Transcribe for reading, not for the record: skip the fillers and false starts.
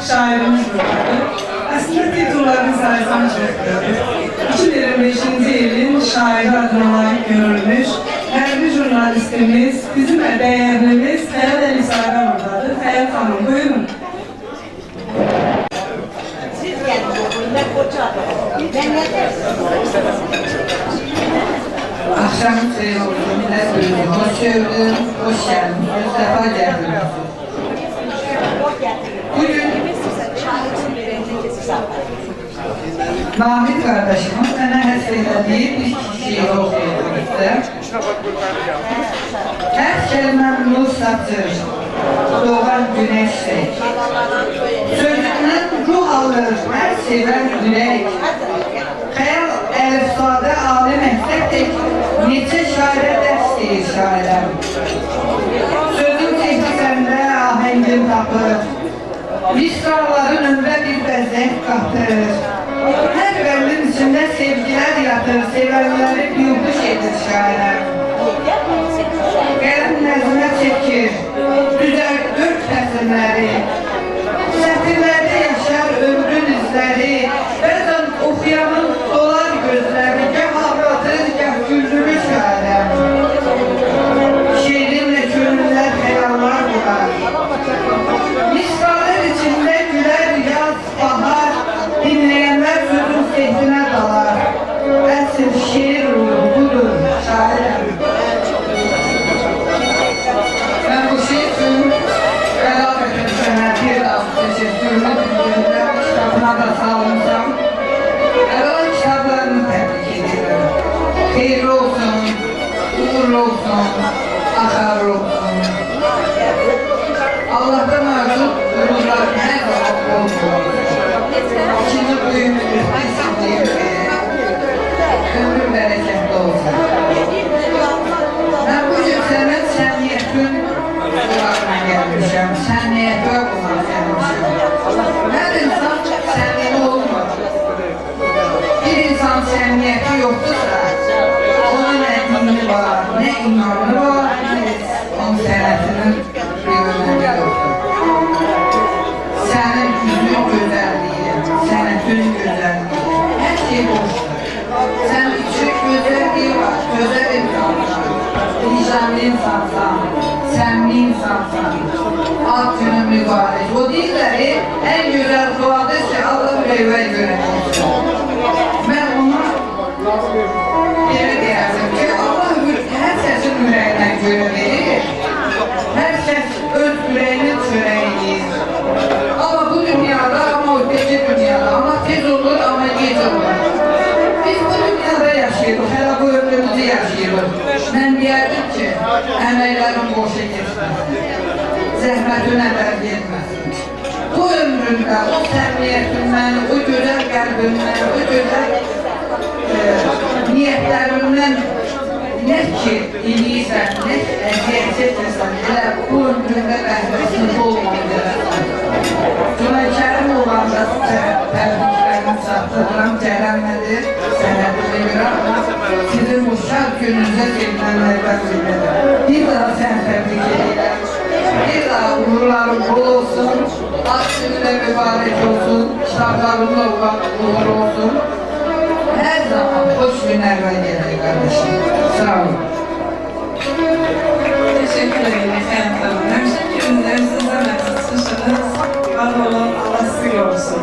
şairimiz vardı. Aslında titullarını saysam çoktur. 2025. yılın şairi adına layık görülmüş hərbi jurnalistimiz, bizim değerlimiz Hayat Ali Sarı'dan oradadır. Hayat Hanım, buyurun. Siz geldiniz, ben koça adamım. Ben ne dersin? Akşam xeyir olsun, hər birini hoş gördüm, hoş geldiniz, sefa geldiniz. Bugün Nahid kardeşimin bana həsrələdiyi bir şiir okuyordum sizə. Hər kəlməm nur saçır, doğan güneşdir. Sözündən ruh alır, hər sevən ürək. Xəyal əlifsada ali məktəbdir, neçə şairə dərs deyir şairəm. Sözün tehlikəndə ahəngin tapır, misraların ömrə bir bəzək qatır. Hər qəllin içində sevgilər yatır, sevənləri yuxuş edir şairəm. Qələm nəzmə çəkir, düzər dörd fəsilləri. Sətirlərdə yaşar ömrün izləri, bəzən oxuyanın dolar gözləri, gəh ağlatır, gəh güldürür şairəm. Şeirimlə könüllər xəyallar qurar. Misralar içində gülər yaz, bahar, dinləyənlər sözün sehrinə dalar. Əsl şeir ruhu budur, şairəm. Mən bu şeir üçün əlaqətən sənə bir daha təşəkkürünü bildirirəm, kitabına da sağlınsam. Əvvəla kitablarını təbrik edirəm. Xeyirli olsun, uğurlu olsun, axarlı olsun. Allah'tan artık ruhların her zaman olsun. İkinci bölümümüz isimliyim. Ömrüm bereketli olsun. Ben bugün senin səmniyyətin kulağına gelmişim. Səmniyyətə kulağına gelmişim. Her insan səmniyyəti olmadı. Bir insan səmniyyəti yoktursa, ona ne dini var, ne imanı var, onun sənətinin bir önemi yoktur. Senin yüzün güzelliği, sənətin güzelliği, her şey boşdur. Sen içi güzelliği var, güzel insansan, vicdanlı insansan, səmimi insansan, alt günü mübarek. O dilleri en güzel duadır ki Allah ürəyə görə olsun. Ben ona geri deyərdim ki Allah her sesin ürəyinə görə verir. Her ses öz ürəyinin çörəyidir. Ama bu dünyada, ama o gece dünyada, ama tez olur, ama gec olur. Biz bu dünyada yaşayırıq, hələ bu ömrümüzü yaşayırıq. Mən deyərdim ki, əməklərim boşa geçməsin, zəhmətin əvvəl getməsin. Bu ömrümdə, o səmniyyətimdən, o gözəl qəlbimdən, o gözəl niyyətlərimdən nə ki eləyirsən, nə ki əziyyət çəkirsən, elə bu ömründə bəhvəsiniz olmalıdır. Cünaytkərim olanda təbriklərimi çatdırıram, gələnmədir, sənədimə görə, amma sizin bu şad gününüzə çəkmənlərdən bilmədir. Bir daha sən təbrik edirəm, bir daha uğurlarım bol olsun, aksini mübarək olsun, kitablarımla uğur olsun. Her zaman hoş günler gelir kardeşim. Sağ olun. Teşekkür ederim Hayat Hanım. Her şey gününüzde zahmet. Var olun, Allah sizi görsün.